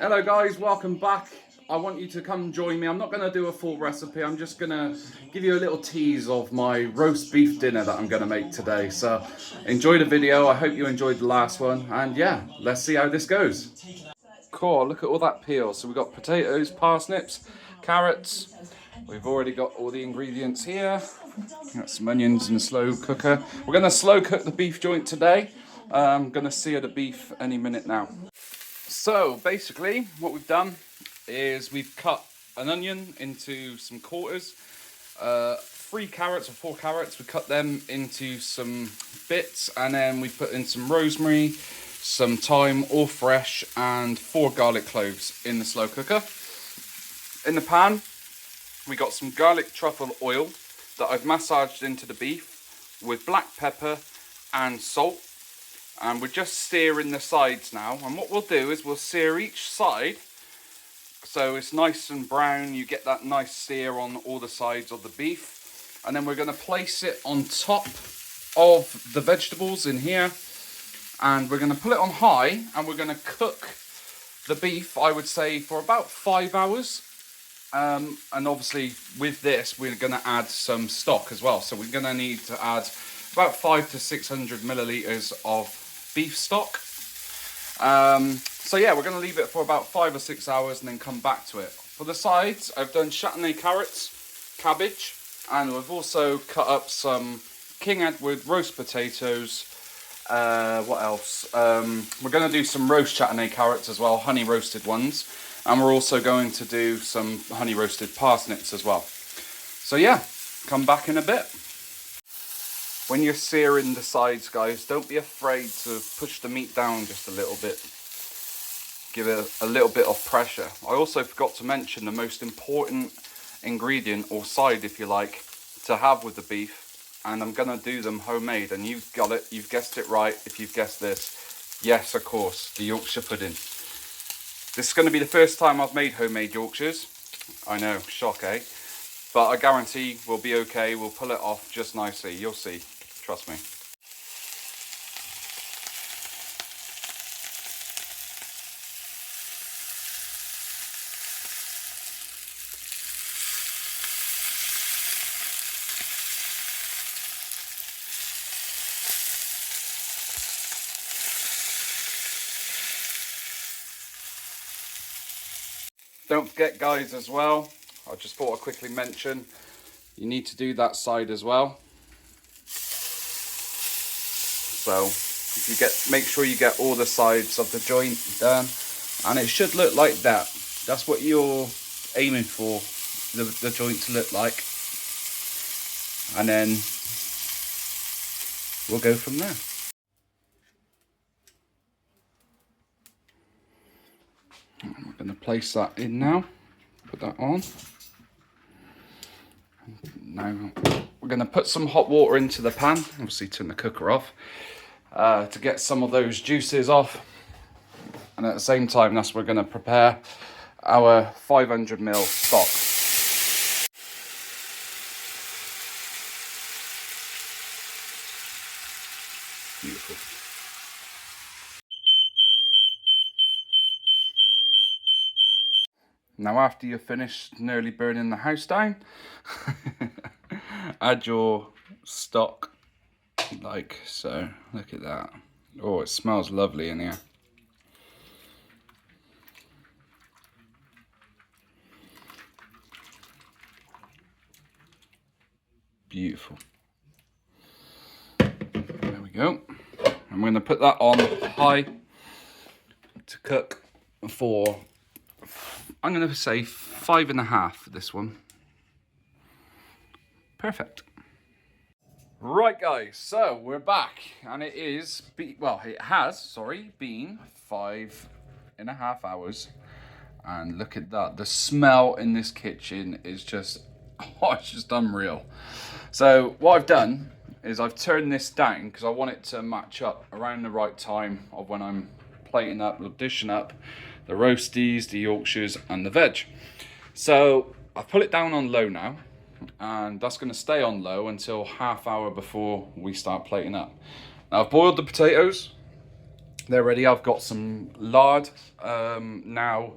Hello guys, welcome back. I want you to come join me. I'm not going to do a full recipe. I'm just going to give you a little tease of my roast beef dinner that I'm going to make today. So enjoy the video. I hope you enjoyed the last one. And yeah, let's see how this goes. Cool, look at all that peel. So we've got potatoes, parsnips, carrots. We've already got all the ingredients here. Got some onions in the slow cooker. We're going to slow cook the beef joint today. I'm going to sear the beef any minute now. So basically what we've done is we've cut an onion into some quarters, 3 carrots or 4 carrots, we cut them into some bits, and then we put in some rosemary, some thyme, all fresh, and 4 garlic cloves in the slow cooker. In the pan we got some garlic truffle oil that I've massaged into the beef with black pepper and salt. And we're just searing the sides now. And what we'll do is we'll sear each side so it's nice and brown. You get that nice sear on all the sides of the beef. And then we're going to place it on top of the vegetables in here. And we're going to put it on high. And we're going to cook the beef, I would say, for about 5 hours. And obviously with this, we're going to add some stock as well. So we're going to need to add about 500 to 600 milliliters of beef stock. So yeah, we're going to leave it for about 5 or 6 hours and then come back to it. For the sides, I've done chutney carrots, cabbage, and we've also cut up some King Edward roast potatoes. What else? We're going to do some roast chutney carrots as well, honey roasted ones, and we're also going to do some honey roasted parsnips as well. So yeah, come back in a bit. When you're searing the sides, guys, don't be afraid to push the meat down just a little bit. Give it a little bit of pressure. I also forgot to mention the most important ingredient, or side if you like, to have with the beef. And I'm going to do them homemade. And you've got it, you've guessed it right if you've guessed this. Yes, of course, the Yorkshire pudding. This is going to be the first time I've made homemade Yorkshires. I know, shock, eh? But I guarantee we'll be okay. We'll pull it off just nicely. You'll see. Trust me. Don't forget, guys, as well, I just thought I'd quickly mention, you need to do that side as well. So if you make sure you get all the sides of the joint done, and it should look like that. That's what you're aiming for, the joint to look like, and then we'll go from there. We're going to place that in now, put that on. Now we're going to put some hot water into the pan, obviously turn the cooker off, to get some of those juices off. And at the same time, that's we're going to prepare our 500 ml stock. Beautiful. Now after you're finished nearly burning the house down, add your stock like so. Look at that. Oh, it smells lovely in here. Beautiful. There we go. I'm going to put that on high to cook for, I'm going to say 5.5 for this one. Perfect. Right, guys, so we're back, and it has been 5.5 hours, and look at that. The smell in this kitchen is just, oh, it's just unreal. So what I've done is I've turned this down because I want it to match up around the right time of when I'm plating up or dishing up the roasties, the Yorkshires, and the veg. So I've put it down on low now, and that's going to stay on low until half hour before we start plating up. Now I've boiled the potatoes, they're ready. I've got some lard now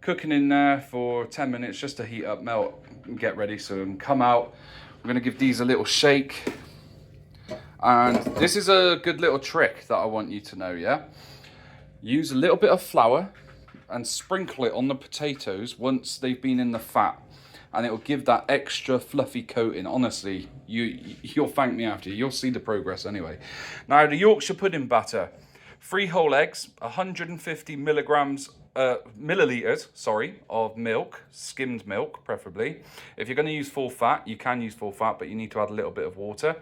cooking in there for 10 minutes just to heat up, melt, and get ready. So come out. I'm going to give these a little shake. And this is a good little trick that I want you to know, yeah? Use a little bit of flour and sprinkle it on the potatoes once they've been in the fat. And it will give that extra fluffy coating. Honestly, you'll thank me after. You'll see the progress anyway. Now, the Yorkshire pudding batter. 3 whole eggs, 150 milliliters of milk, skimmed milk preferably. If you're going to use full fat, you can use full fat, but you need to add a little bit of water.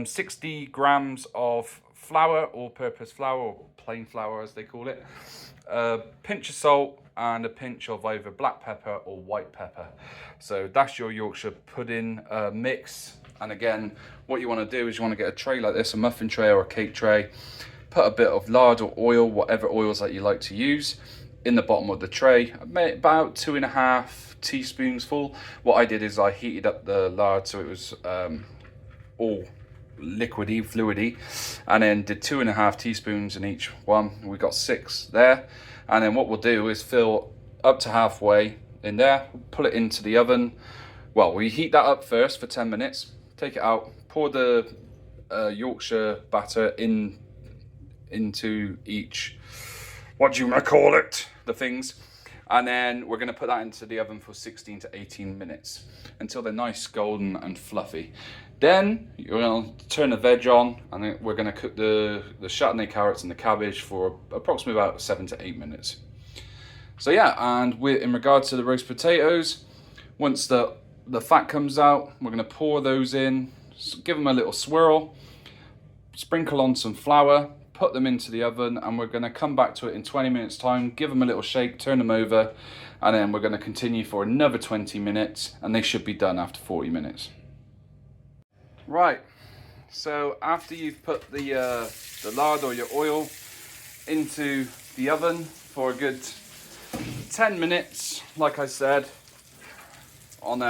60 grams of flour, all-purpose flour, or plain flour as they call it. A pinch of salt and a pinch of either black pepper or white pepper. So that's your Yorkshire pudding mix. And again, what you want to do is you want to get a tray like this, a muffin tray or a cake tray. Put a bit of lard or oil, whatever oils that you like to use, in the bottom of the tray. I made about 2.5 teaspoons full. What I did is I heated up the lard so it was all liquidy, fluidy, and then did 2.5 teaspoons in each one. We got 6 there. And then what we'll do is fill up to halfway in there, pull it into the oven. Well, we heat that up first for 10 minutes, take it out, pour the Yorkshire batter into each, what do you call it, the things, and then we're going to put that into the oven for 16 to 18 minutes until they're nice golden and fluffy. Then you're going to turn the veg on, and then we're going to cook the chutney carrots and the cabbage for approximately about 7 to 8 minutes. So yeah, and in regards to the roast potatoes, once the fat comes out, we're going to pour those in, give them a little swirl, sprinkle on some flour, put them into the oven, and we're going to come back to it in 20 minutes time, give them a little shake, turn them over, and then we're going to continue for another 20 minutes, and they should be done after 40 minutes. Right, so after you've put the lard or your oil into the oven for a good 10 minutes, like I said, you want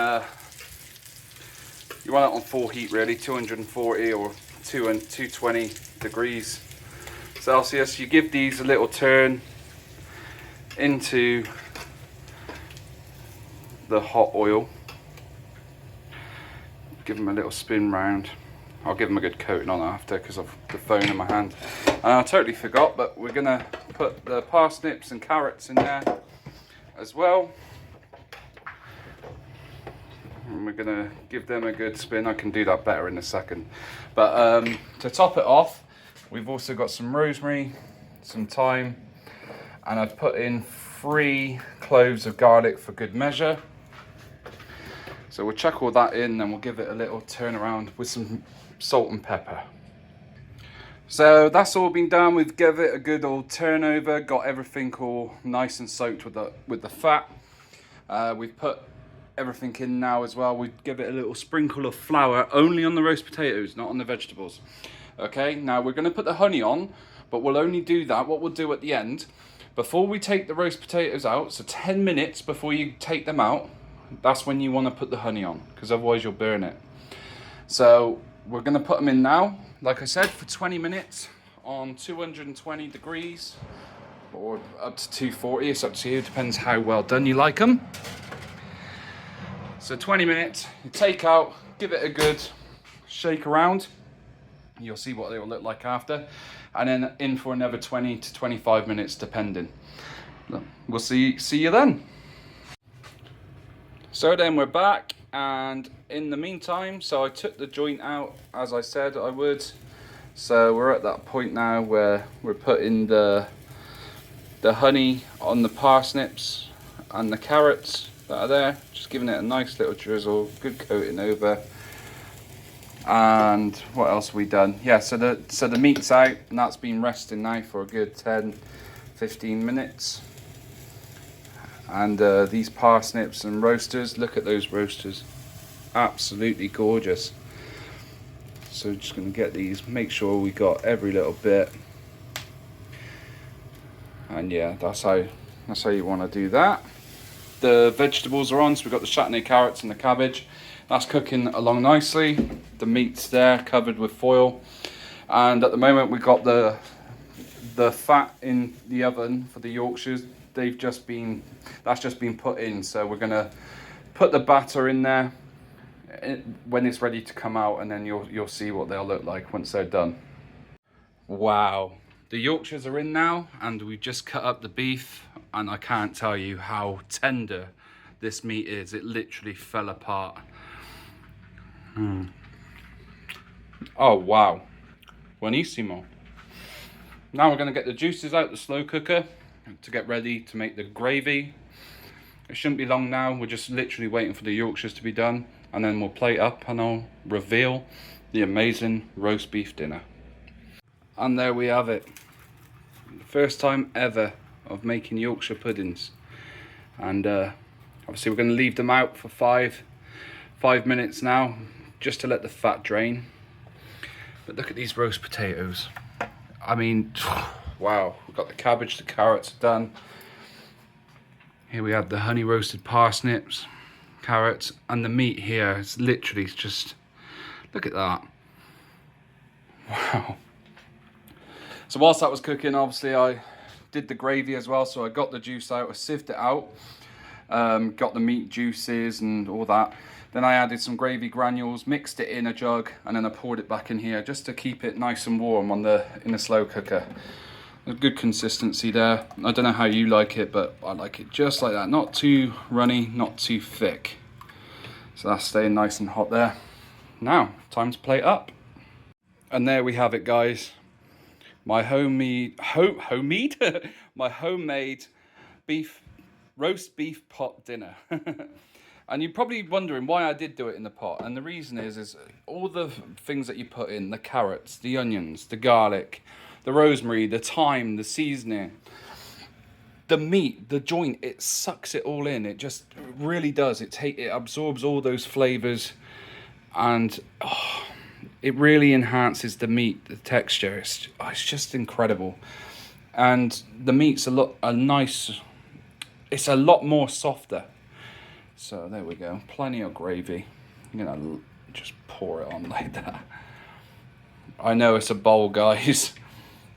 it on full heat really, 240 or 220 degrees Celsius. You give these a little turn into the hot oil. Give them a little spin round. I'll give them a good coating on after because of the phone in my hand. And I totally forgot, but we're gonna put the parsnips and carrots in there as well. And we're gonna give them a good spin. I can do that better in a second. But to top it off, we've also got some rosemary, some thyme, and I've put in 3 cloves of garlic for good measure. So we'll chuck all that in, and we'll give it a little turn around with some salt and pepper. So that's all been done. We've given it a good old turn over, got everything all nice and soaked with the fat. We've put everything in now as well. We give it a little sprinkle of flour only on the roast potatoes, not on the vegetables. Okay, now we're going to put the honey on, but we'll only do that. What we'll do at the end, before we take the roast potatoes out, so 10 minutes before you take them out, that's when you want to put the honey on, because otherwise you'll burn it. So we're going to put them in now, like I said, for 20 minutes on 220 degrees or up to 240. It's up to you, depends how well done you like them. So 20 minutes, you take out, give it a good shake around. You'll see what they will look like after, and then in for another 20 to 25 minutes depending. We'll see you then. So then we're back, and in the meantime, so I took the joint out as I said I would. So we're at that point now where we're putting the honey on the parsnips and the carrots that are there, just giving it a nice little drizzle, good coating over. And what else have we done? Yeah, so the meat's out, and that's been resting now for a good 10-15 minutes. And these parsnips and roasters, look at those roasters, absolutely gorgeous. So just going to get these, make sure we got every little bit. And yeah, that's how you want to do that. The vegetables are on, so we've got the chutney carrots and the cabbage. That's cooking along nicely. The meat's there, covered with foil. And at the moment we've got the the fat in the oven for the Yorkshires, that's just been put in. So we're gonna put the batter in there when it's ready to come out, and then you'll see what they'll look like once they're done. Wow, the Yorkshires are in now, and we've just cut up the beef, and I can't tell you how tender this meat is. It literally fell apart. Oh wow, buonissimo. Now we're going to get the juices out the slow cooker to get ready to make the gravy. It shouldn't be long now. We're just literally waiting for the Yorkshires to be done, and then we'll plate up and I'll reveal the amazing roast beef dinner. And there we have it. The first time ever of making Yorkshire puddings. And obviously we're going to leave them out for five minutes now, just to let the fat drain. But look at these roast potatoes. I mean, wow, we've got the cabbage, the carrots done. Here we have the honey roasted parsnips, carrots, and the meat here is literally just, look at that. Wow. So whilst that was cooking, obviously I did the gravy as well. So I got the juice out, I sieved it out, got the meat juices and all that. Then I added some gravy granules, mixed it in a jug, and then I poured it back in here just to keep it nice and warm in the slow cooker. A good consistency there. I don't know how you like it, but I like it just like that. Not too runny, not too thick. So that's staying nice and hot there. Now, time to plate up. And there we have it, guys. My homemade roast beef pot dinner. And you're probably wondering why I did do it in the pot. And the reason is all the things that you put in, the carrots, the onions, the garlic, the rosemary, the thyme, the seasoning, the meat, the joint, it sucks it all in. It just really does. It absorbs all those flavors, and it really enhances the meat, the texture. It's just incredible. And the meat's it's a lot more softer. So there we go, plenty of gravy. I'm gonna just pour it on like that. I know it's a bowl, guys.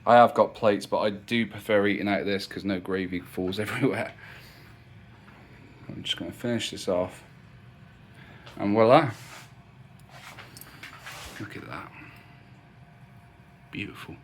I have got plates, but I do prefer eating out of this because no gravy falls everywhere. I'm just gonna finish this off. And voila. Look at that. Beautiful.